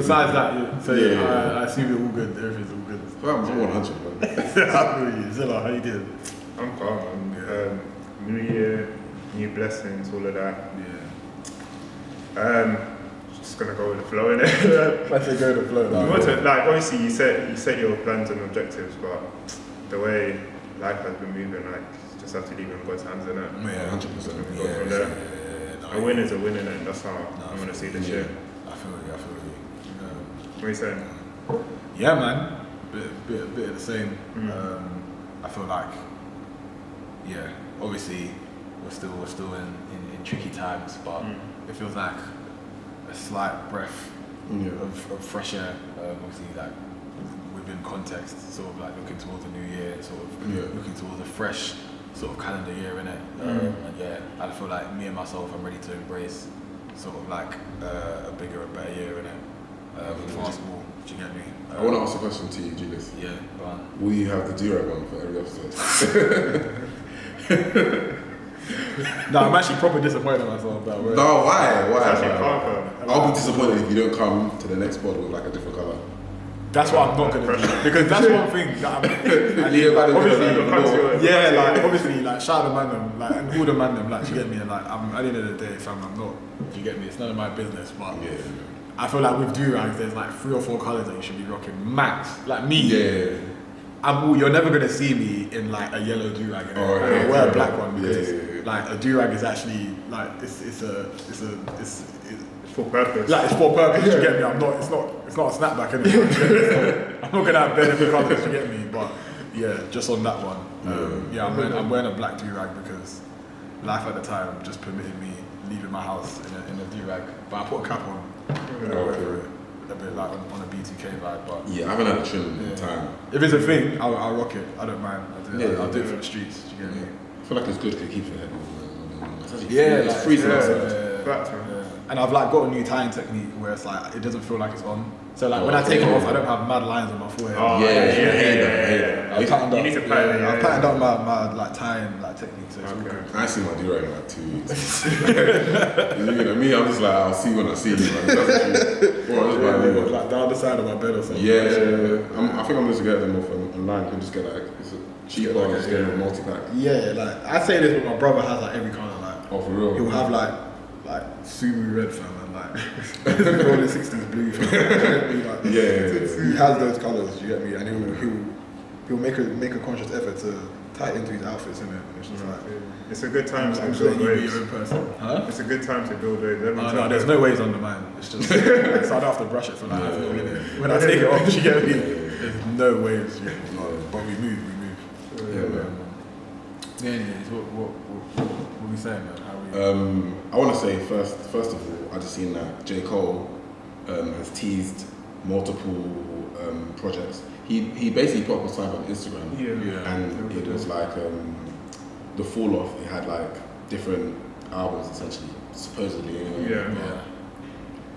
Besides that, I assume you're all good. Everything's all good. I'm 100, man. How are you? Zilla, how you doing? I'm calm, man. New year, new blessings, all of that. Yeah. Just gonna go with the flow, innit? Let's say go with the flow. Obviously you set your plans and objectives, but the way life has been moving, like, you just have to leave it in God's hands, innit? Yeah, 100%. From there. A win is a win, innit? That's how I'm gonna see this year. I feel you. What are you saying? Yeah, man. Bit of the same. I feel like, obviously we're still in tricky times, but it feels like a slight breath of fresh air. Obviously, like within context, sort of like looking towards the new year, sort of looking towards a fresh sort of calendar year, innit? And I feel like me and myself, I'm ready to embrace sort of like a bigger and better year, innit? For basketball, do you get me? I want to ask a question to you, Julius. Yeah, go on. Will you have the do-rag on for every episode? No, I'm actually proper disappointed in myself that way. No, why? I'll be Why? disappointed if you don't come to the next pod with like a different colour. That's what I'm not gonna do, because that's one thing that obviously, like shout out the man them, like, and all the man them, like, do you get me? And like, at the end of the day, fam, I'm not. Do you get me? It's none of my business, but I feel like with do-rags, there's like 3 or 4 colours that you should be rocking max. Like me, you're never gonna see me in like a yellow do-rag. I wear a black one because like a do-rag is actually like it's For purpose. like it's for purpose. You get me? It's not a snapback anymore. I'm not gonna have bare different colours. You get me? But just on that one, I'm wearing a black do-rag because life at the time just permitted me leaving my house in a do-rag. But I put a cap on. A bit like on a B2K vibe, but I haven't had a trim in time. If it's a thing, I'll rock it. I don't mind. I'll do it for the streets. Do you get me? I feel like it's good because it keeps your head warm. It's freezing outside. And I've like got a new tying technique where it's like it doesn't feel like it's on. So like when I take it off, I don't have mad lines on my forehead. You need to plan it. I've patterned up my like tying like technique, so it's all good. I see my do-rag in like 2 weeks. Me, I'm just like, I'll see when I see you, man. Like down the side of my bed or something. I think I'm just gonna get them off online. You can just get like it's a cheap one, just get a multi-pack. Yeah, like I say this, but my brother has like every colour. Like for real. He'll have like Subaru red, fam, and like all the 60s blue, fam. He has those colours, you get me, and he'll make a conscious effort to tie it into his outfits, innit? And it's just like it's a good time to build waves. Your own person. Huh? It's a good time to build waves. No, there's no waves under mine. It's just so I don't have to brush it for like half an hour. When I take it off, you get me. There's no waves, you get me. But we move. Anyways, what we saying, man? I want to say first of all, I just seen that J. Cole has teased multiple projects. He basically put up a slide on Instagram, and it was like the fall off. It had like different albums essentially, supposedly.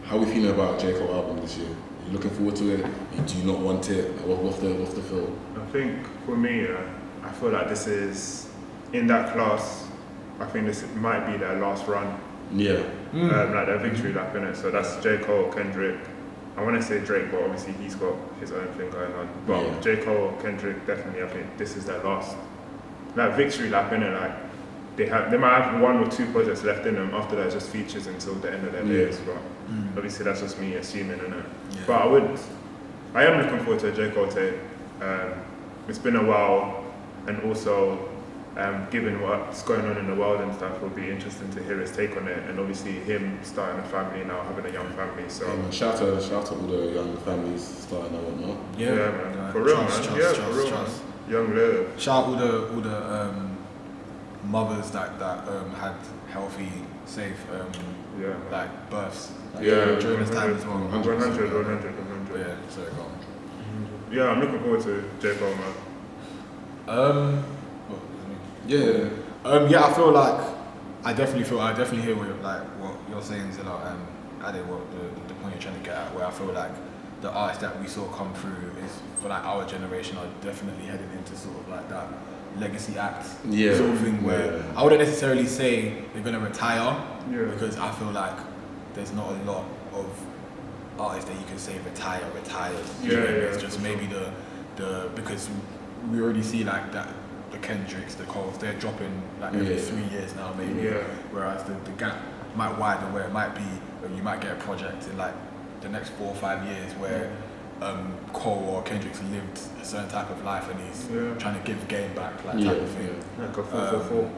How are we feeling about J. Cole album this year? Are you looking forward to it? Do you not want it? What's the feel? I think for me, I feel like this is in that class. I think this might be their last run. Like their victory lap, innit? So that's J. Cole, Kendrick. I want to say Drake, but obviously he's got his own thing going on. But J. Cole, Kendrick, definitely, I think this is their last victory lap, innit? Like they might have 1 or 2 projects left in them. After that, just features until the end of their days. But obviously that's just me assuming, innit? But I am looking forward to a J. Cole tape. It's been a while, and also. Given what's going on in the world and stuff, it'll be interesting to hear his take on it, and obviously him starting a family now, having a young family. So shout out all the young families starting out now. Man, for real, man. For real, man. Young love. Shout out all the mothers that had healthy, safe like births. During this time as well. 100. Yeah, sorry, go on. Yeah, I'm looking forward to J. Cole, man. I feel like I definitely hear what you're saying, Zilla, and I think what the point you're trying to get at, where I feel like the artists that we saw come through is for like our generation are definitely heading into sort of like that legacy act sort of thing where I wouldn't necessarily say they're gonna retire because I feel like there's not a lot of artist that you can say retired. It's just maybe the because we already see like that the Kendricks, the Coles, they're dropping like every 3 years now maybe. Whereas the gap might widen where it might be you might get a project in like the next 4 or 5 years where Cole or Kendrick's lived a certain type of life and he's trying to give game back, like type of thing. Like a 444.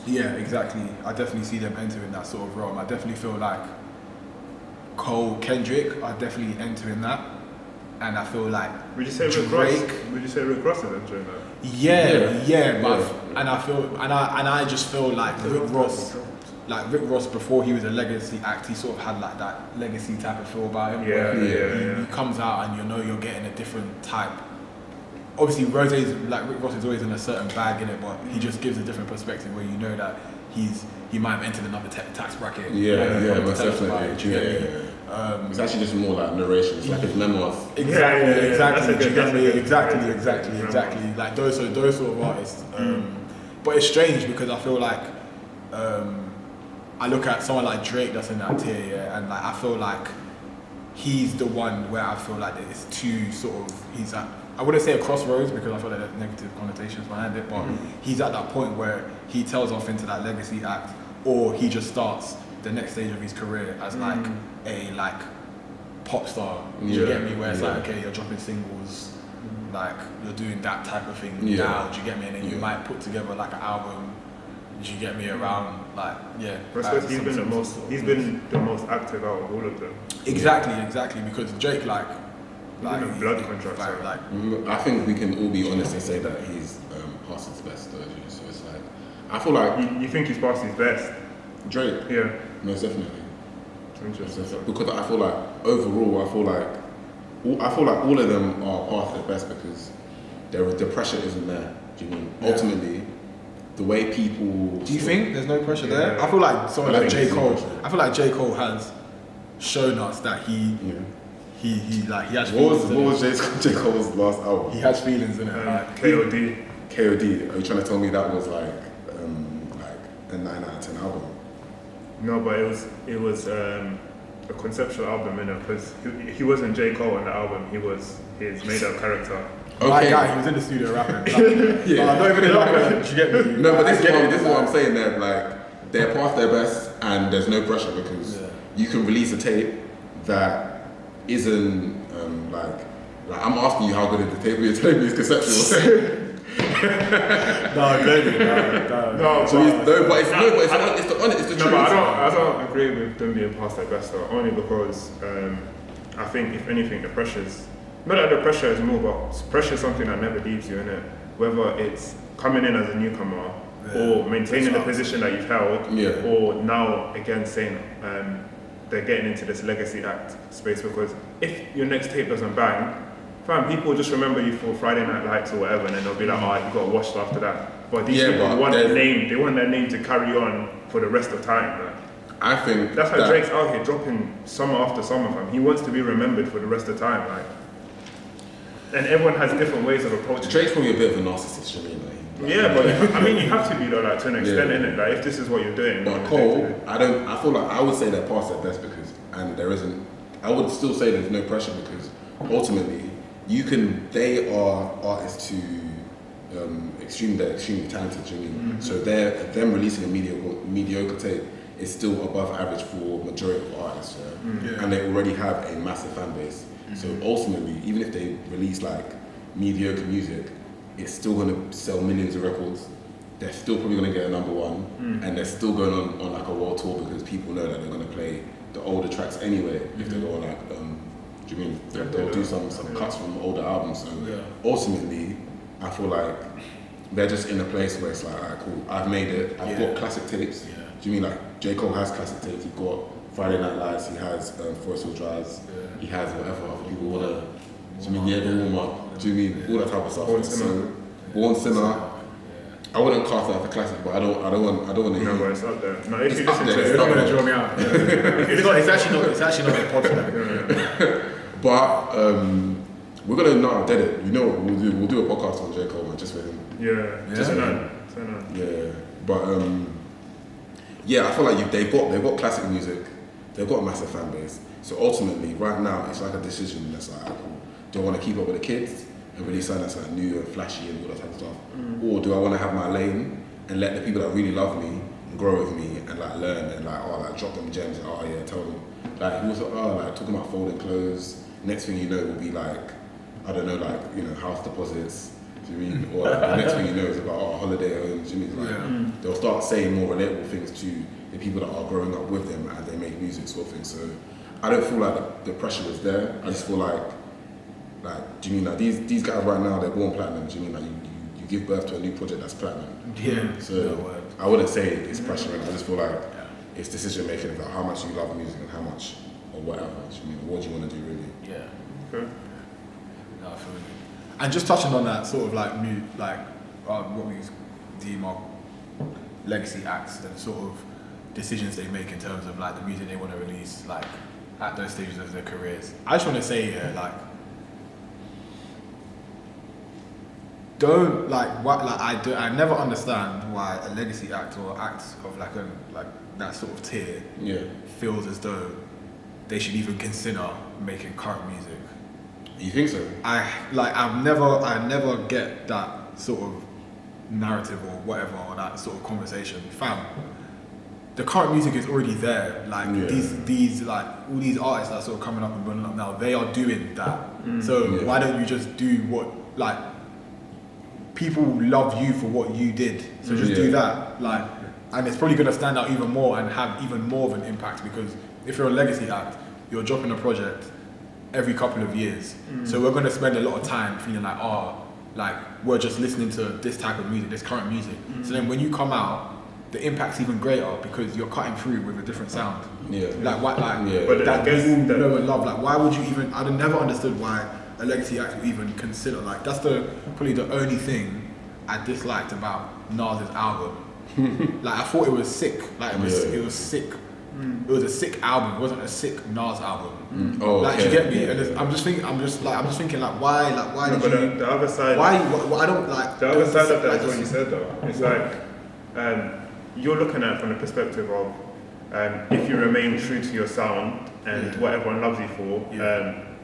Yeah, exactly. I definitely see them entering that sort of realm. I definitely feel like Cole, Kendrick are definitely entering that, and I feel like Would you say Rick Ross is entering that? And I just feel like Rick Ross before he was a legacy act, he sort of had like that legacy type of feel about him. He comes out and you're getting a different type. Obviously, Rick Ross is always in a certain bag in it, but he just gives a different perspective where you know that he might have entered another tax bracket. Most definitely. It's actually just more like narration. It's like his memoirs. Exactly. Like those sort of artists. But it's strange because I feel like I look at someone like Drake that's in that tier, and like I feel like he's the one where I feel like it's too sort of he's at. I wouldn't say a crossroads because I feel like there's negative connotations behind it, but he's at that point where he tails off into that legacy act, or he just starts the next stage of his career as like a pop star. You get me? Where it's like, okay, you're dropping singles, like you're doing that type of thing now. Do you get me? And then you might put together like an album. Do you get me around like he's been the most active out of all of them. Exactly because Drake like blood contract. I think we can all be honest and say that he's past his best though. So it's like I feel like you think he's past his best. Drake, most definitely. Interesting. Because I feel like overall, I feel like all of them are past their best because the pressure isn't there. Do you mean ultimately? The way people. Do you think there's no pressure there? I feel like someone like J. Cole. I feel like J. Cole has shown us that he has feelings. What was J. Cole's last album? He has feelings in it. KOD. KOD. Are you trying to tell me that was like a 9 out of 10 album? No, but it was a conceptual album in it because he wasn't J. Cole on the album. He was his made-up character. Okay. My guy, he was in the studio rapping. Not even in rapper. You get me? No, but this is what I'm saying. That like they're past their best, and there's no pressure because you can release a tape that isn't like I'm asking you how good is the tape. You're telling me it's conceptual. No, it's the truth. No, but I don't agree with them being past their best though. Only because I think if anything, the pressure's. Not that the pressure is more, but pressure is something that never leaves you, innit? Whether it's coming in as a newcomer or maintaining the position that you've held, or now again saying they're getting into this legacy act space because if your next tape doesn't bang, fam, people will just remember you for Friday Night Lights or whatever, and then they'll be like, oh, you got washed after that. But these people want their name, they want their name to carry on for the rest of time. Like. I think that's why Drake's out here dropping summer after summer, fam. He wants to be remembered for the rest of time, like. And everyone has different ways of approaching. Drake's probably a bit of a narcissist, you mean? But I mean, you have to be though, like to an extent, innit? Like if this is what you're doing. But Cole, I feel like I would say they're past their best because, and there isn't. I would still say there's no pressure because ultimately, they are artists who they're extremely talented. You mean? So them releasing a mediocre tape is still above average for majority of artists, and they already have a massive fan base. So ultimately, even if they release like mediocre music, it's still going to sell millions of records. They're still probably going to get a number one, and they're still going on like a world tour because people know that they're going to play the older tracks anyway. If they go on like, do you mean they'll do some cuts from older albums? So ultimately, I feel like they're just in a place where it's like, alright, cool, I've made it. I've got classic tapes. Do you mean like J. Cole has classic tapes? He's got Friday Night Lights. He has Forest Hill Drives. He has whatever other people want to. Do you mean the warm up? Do you mean all that type of stuff? Born Sinner. I wouldn't cast that as a classic, but I don't want to hear. No, but it's up there. No, if you listen to it, it's not going to draw me out. It's actually not a podcast. But we're gonna not dead it. You know, we'll do a podcast on J. Cole, man, just for him. Just for that. But I feel like they've got classic music. they've got a massive fan base. So ultimately, right now, it's like a decision that's like, cool, do I want to keep up with the kids and release something that's like new and flashy and all that type of stuff? Or do I want to have my lane and let the people that really love me grow with me and like learn and like drop them gems, tell them. Like he was like talking about folding clothes. Next thing you know will be like, I don't know, like, you know, house deposits. Do you mean? Or like, the next thing you know is about holiday homes. Do you mean? Like they'll start saying more relatable things to the people that are growing up with them as they make music, sort of thing. So I don't feel like the pressure is there. I just feel like, do you mean like these guys right now, they're born platinum? Do you mean like you give birth to a new project that's platinum? Yeah. So I wouldn't say it's pressure. I just feel like it's decision making about how much you love music and how much or whatever. Do you mean, what do you want to do really? Yeah. Okay. No, I feel you. And just touching on that sort of like what we deem our legacy acts and sort of decisions they make in terms of like the music they want to release, like at those stages of their careers. I just want to say don't I never understand why a legacy act or acts of like that sort of tier feels as though they should even consider making current music. You think so? I never get that sort of narrative or whatever, or that sort of conversation. Fam, the current music is already there. Like these like all these artists that are sort of coming up and burning up now, they are doing that. So why don't you just do what, like, people love you for what you did. So just do that. Like, and it's probably gonna stand out even more and have even more of an impact, because if you're a legacy act, you're dropping a project every couple of years. So we're gonna spend a lot of time feeling like we're just listening to this type of music, this current music. So then when you come out, the impact's even greater because you're cutting through with a different sound. Like what, But that people know and love. Like, why would you even? I've never understood why a legacy act would even consider. Like, that's probably the only thing I disliked about Nas's album. Like, I thought it was sick. Like, it was sick. It was a sick album. It wasn't a sick Nas album. You get me? And I'm just thinking, why did you? The other side. Why I don't like. The other side of that is what you said though. It's like, you're looking at it from the perspective of, if you remain true to your sound and what everyone loves you for,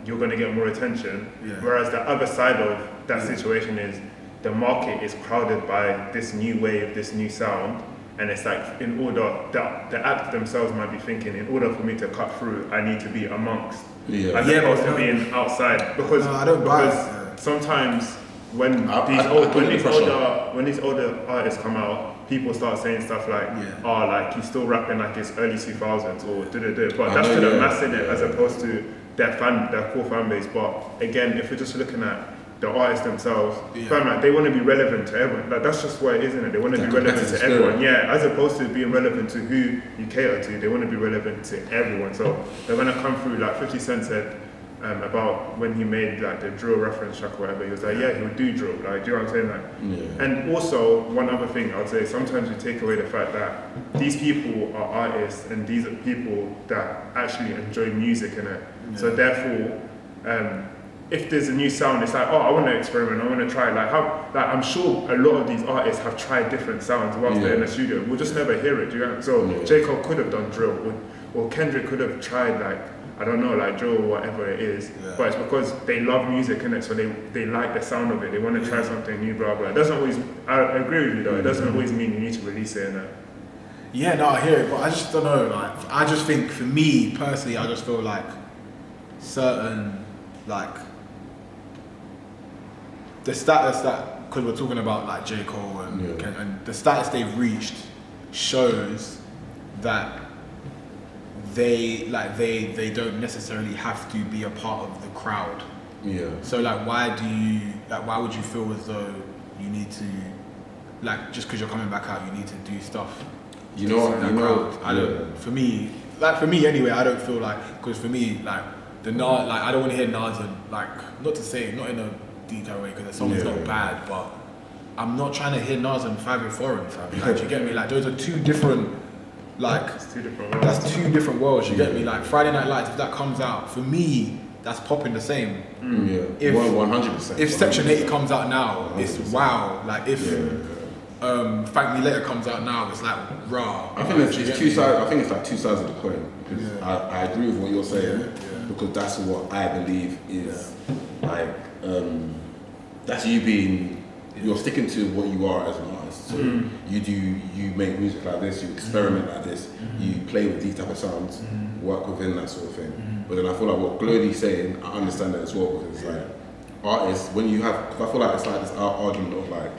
you're going to get more attention. Whereas the other side of that situation is the market is crowded by this new wave, this new sound. And it's like, in order, the act themselves might be thinking, in order for me to cut through, I need to be amongst, as opposed to being outside. Because sometimes when these older artists come out, people start saying stuff like, like he's still rapping like it's early 2000s or do. But that's to the mass in it, as opposed to their core fan base. But again, if we're just looking at the artists themselves, they want to be relevant to everyone. Like, that's just what it is, isn't it? They want to be relevant to everyone. As opposed to being relevant to who you cater to, they want to be relevant to everyone. So they're going to come through, like 50 Cent said about when he made like the drill reference track or whatever, he was like, he would do drill. Like, do you know what I'm saying? Like, and also, one other thing I would say, sometimes we take away the fact that these people are artists and these are people that actually enjoy music in it. So therefore, if there's a new sound, it's like, I want to experiment, I want to try. I'm sure a lot of these artists have tried different sounds whilst they're in the studio. We'll just never hear it. Do you know? So J. Cole could have done drill, or Kendrick could have tried I don't know, like drill or whatever it is. But it's because they love music, innit? So they like the sound of it. They want to try something new, blah blah. It doesn't always. I agree with you though. It doesn't always mean you need to release it. Yeah, no, I hear it, but I just don't know. Like, I just think, for me personally, I just feel like certain the status that, because we're talking about like J. Cole and the status they've reached shows that they don't necessarily have to be a part of the crowd. So why would you feel as though you need to, like, just because you're coming back out, you need to do stuff? For me anyway, I don't feel like, because for me, like, the Nas, like, I don't want to hear Nas and, like, not to say, not in a detailed way, because the song is not bad, but I'm not trying to hear Nas and 5 Year Foreign, fam. Like, do you get me? Like, those are two different, like, that's two different worlds, you get me? Like, Friday Night Lights, if that comes out, for me, that's popping the same. If 100%. If Section 80 comes out now, it's wow. Like, if Thank Me Later comes out now, it's like raw. I think it's two sides. I think it's like two sides of the coin. Because I agree with what you're saying because that's what I believe is like that's you being you're sticking to what you are as an artist. So you make music like this, you experiment like this, you play with these type of sounds, work within that sort of thing. But then I feel like what Glowdy's saying, I understand that as well because it's like artists when you have. Cause I feel like it's like this argument of like.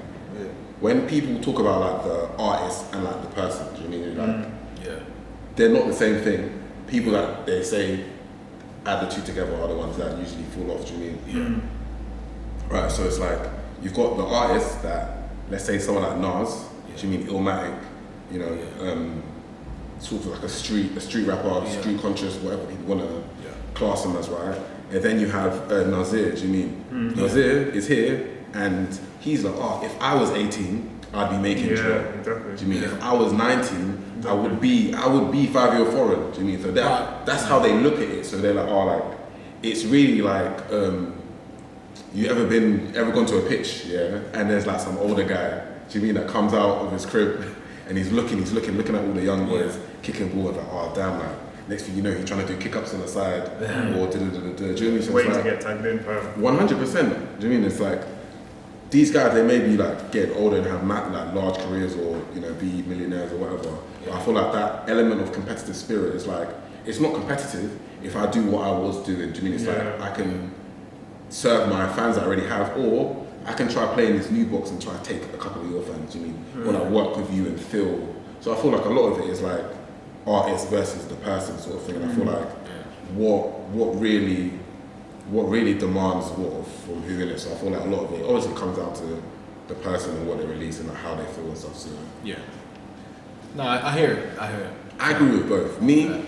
When people talk about like the artist and like the person, do you mean like they're not the same thing. People that they say add the two together are the ones that usually fall off, do you mean? Right, so it's like you've got the artist that let's say someone like Nas, do you mean Illmatic, you know, sort of like a street rapper, street conscious, whatever people wanna class him as, right? And then you have Nasir, do you mean? Nasir is here and he's like, oh, if I was 18, I'd be making drill. Exactly. Do you mean if I was 19, I would be 5-year foreign. Do you mean so that's how they look at it. So they're like, oh, like it's really like you ever gone to a pitch, and there's like some older guy. Do you mean that comes out of his crib and he's looking at all the young boys kicking balls like, oh damn, like next thing you know he's trying to do kick-ups on the side or do you know what I mean? Waiting to get tagged in, 100%. Do you mean it's like these guys, they may be like getting older and have like large careers or you know be millionaires or whatever. But I feel like that element of competitive spirit is like it's not competitive if I do what I was doing. Do you mean it's like I can serve my fans that I already have, or I can try playing this new box and try to take a couple of your fans. Do you mean or like work with you and feel? So I feel like a lot of it is like artist versus the person sort of thing. And I feel like what really demands what from who in it. So I feel like a lot of it obviously comes down to the person and what they release and like how they feel and stuff. So no, I hear it. I agree with both. Me,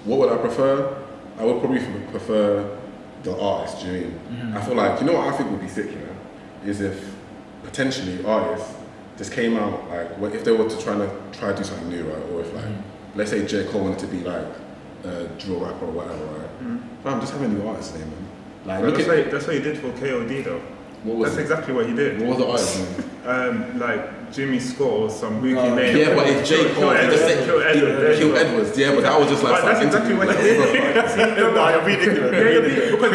what would I prefer? I would probably prefer the artist. Do you mean? I feel like you know what I think would be sick. You know, is if potentially artists just came out like if they were to try to do something new, right? Or if like let's say J. Cole wanted to be like a drill rapper or whatever, right? Just have a new artist name, man. Like, that's what he did for KOD though. That's exactly what he did. What was the artist name? Like Jimmy Scott or some bookie name. Yeah, but it's J. Cole. Kill Edwards. Yeah, but that was just like. That's exactly what he did. No, you're ridiculous. Because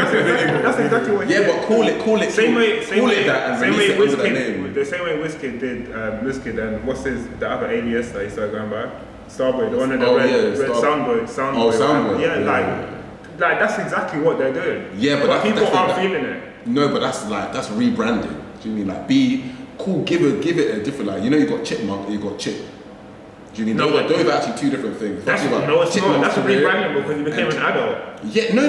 that's exactly what he did. Yeah, but call it. Same way Wizkid. The same way Wizkid did. Wizkid and what's the other alias that he started going by? Starboy, the one in the red Soundboy. Soundboy. Yeah, like that's exactly what they're doing. Yeah, but people aren't feeling it. No, but that's rebranding. Do you mean like be cool? Give it a different like you know you got Chipmunk and you got Chip. Do you mean those are actually two different things? That's not. That's rebranding because you became an adult. Yeah, no.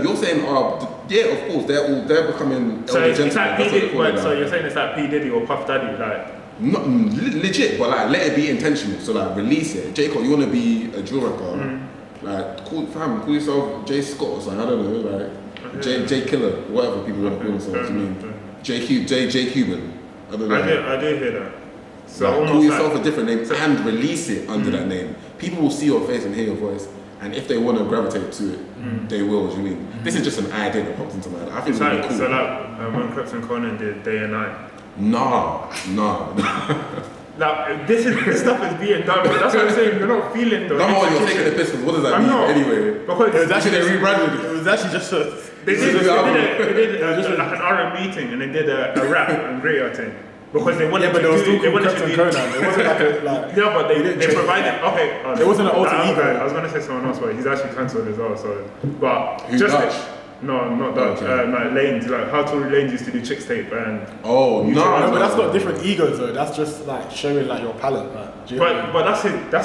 You're saying of course they're becoming so elder it's like gentlemen. P Diddy. So you're saying it's like P Diddy or Puff Daddy, like. Not legit, but like let it be intentional. So like release it. J. Cole, you want to be a drill rapper? Like call yourself J. Scott or something. I don't know, like J. Killer, whatever people want to call themselves. You mean J. Cuban? I don't know. I do hear that. So like, call yourself a different name and release it under that name. People will see your face and hear your voice, and if they want to gravitate to it, they will. Do you mean this is just an idea that popped into my head? I think it's really cool. So like when Kreps and Conan did Day and Night. Nah. Like this stuff is being done, but that's what I'm saying. You're not feeling though. No, you're taking the piss. What does that mean anyway? Because it was actually they rebranded it. It was actually just they did like an R&B thing, and they did a rap and greater thing. Because they wanted to do It wasn't like yeah, but they provided okay. It wasn't an alter ego. I was gonna say someone else, but he's actually cancelled as well. So, but who's just Dutch? No, not Dutch. Like Lanes, like How Tory Lanes used to do Chicks Tape and. Oh no! But that's not different egos though. That's just like showing like your palette. Like, but that's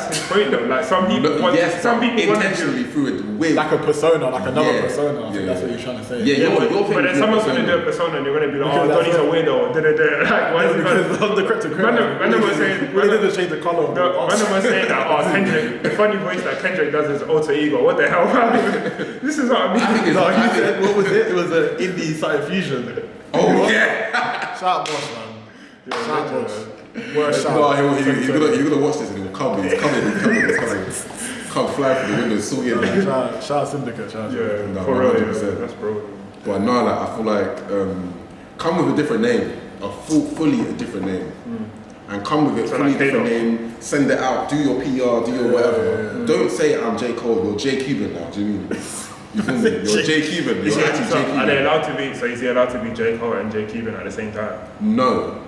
his point though. Like some people intentionally through it with like a persona, like another persona. I think that's what you're trying to say. Yeah, but then someone's gonna do a persona and you're gonna be like, oh, Donnie's a weirdo. Like, why is he because the cryptocurrency? Random was saying, they didn't change the color. Random was saying that, oh, Kendrick, the funny voice that Kendrick does is alter ego. What the hell? This is what I mean. What was it? It was an indie side fusion. Oh yeah! Shout out Boss, man. Shout out Boss. Worst shout. No, you're gonna watch this and it will come. It's coming. Come fly through the window, so yeah. Shout out Syndicate. Yeah, for real. That's bro. But no, like I feel like come with a different name, fully a different name, and come with it, fully different name, send it out, do your PR, do your whatever. Don't say I'm J. Cole, you're J. Cuban now, do you mean? You feel me? You're J. Cuban, you're actually J. Cuban. Are they allowed to be, so is he allowed to be J. Cole and J. Cuban at the same time? No,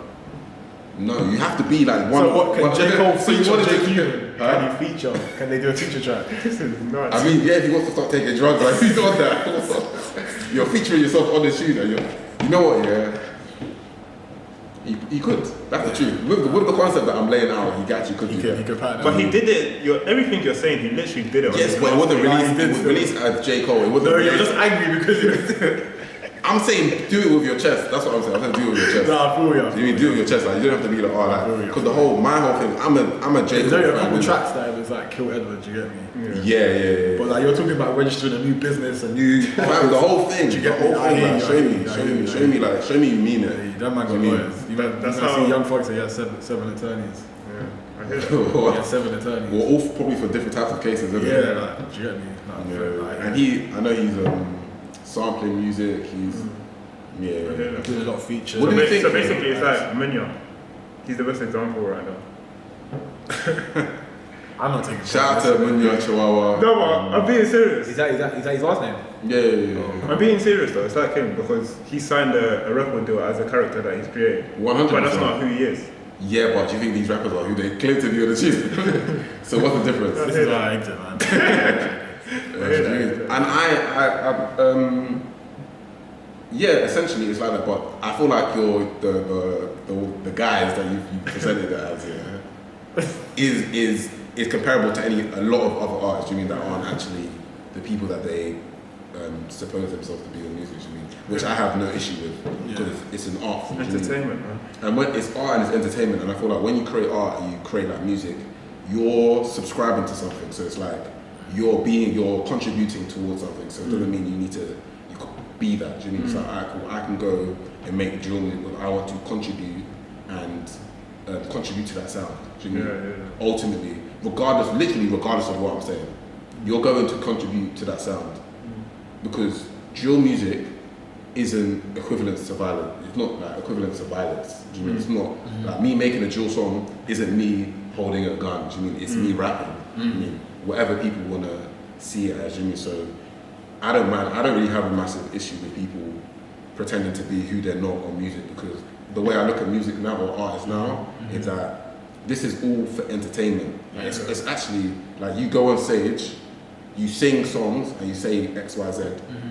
you have to be like one. So what, can J. Cole feature J. Cuban? Huh? Can he feature? Can they do a feature track? This is nuts. I mean, yeah, if he wants to start taking drugs, like he's on that. You're featuring yourself on the tune, and you know what, yeah? He could. That's the truth. With the concept that I'm laying out, he actually could do that. He could pattern. But he did it. Everything you're saying, he literally did it. Yes, but it wasn't released. It was released as J. Cole. It wasn't. No, you're just angry because I'm saying do it with your chest. That's what I'm saying. I'm saying do it with your chest. Nah, I feel you. You mean do it with your chest? Like you don't have to be like, oh, like because my whole thing. I'm a J. Cole. There's only a couple tracks that it was like Kill Edward. You get me? Yeah. But like you're talking about registering a new business, a new. Man, the whole thing. You get me? Show me you mean it. Yeah, that man got lawyers. You might see young folks that he had seven attorneys. I hear that. He had 7 attorneys. Well, all probably for different types of cases, isn't it? Yeah, like, do you get me? And I know he's sampling music. He's doing a lot of features. What do you think? So basically, it's like Munya. He's the best example right now. I'm not taking. Shout out to Munya Chihuahua. No, but I'm being serious. Is that his last name? Yeah. I'm being serious though. It's like him because he signed a record deal as a character that he's created. 100%. But that's not who he is. Yeah, but do you think these rappers are who they claim to be on the tune? So what's the difference? This is why I exit, man. And yeah, essentially it's like that. But I feel like you're the guys that you presented it as, is comparable to a lot of other artists. You mean that aren't actually the people that they suppose themselves to be in music? You mean, which I have no issue with because it's an art form. Entertainment, man. And when it's art and it's entertainment, and I feel like when you create art and you create like music, you're subscribing to something. So it's like you're contributing towards something. So it doesn't mean you need to be that. Do you mean? It's like, alright, cool, I can go and make drill music, but I want to contribute and contribute to that sound. Do you mean? Ultimately, regardless of what I'm saying, you're going to contribute to that sound because drill music isn't equivalent to violence. It's not like equivalent to violence. Do you mean? It's not like me making a drill song isn't me holding a gun. Do you mean? It's me rapping. Do you mean? Whatever people want to see it as. Do you mean? So I don't mind. I don't really have a massive issue with people pretending to be who they're not on music because the way I look at music now or artists now is that this is all for entertainment. Like it's actually like you go on stage, you sing songs and you say X, Y, Z.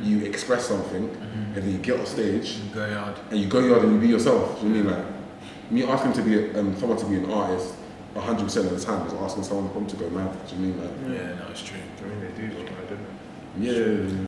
You express something, and then you get off stage. You go yard. And you go yard and you be yourself. Do you mean like me asking to be someone to be an artist 100% of the time is asking someone to go mad. Do you mean like? Yeah, no, it's true. I mean, they do, but I don't know. Yeah.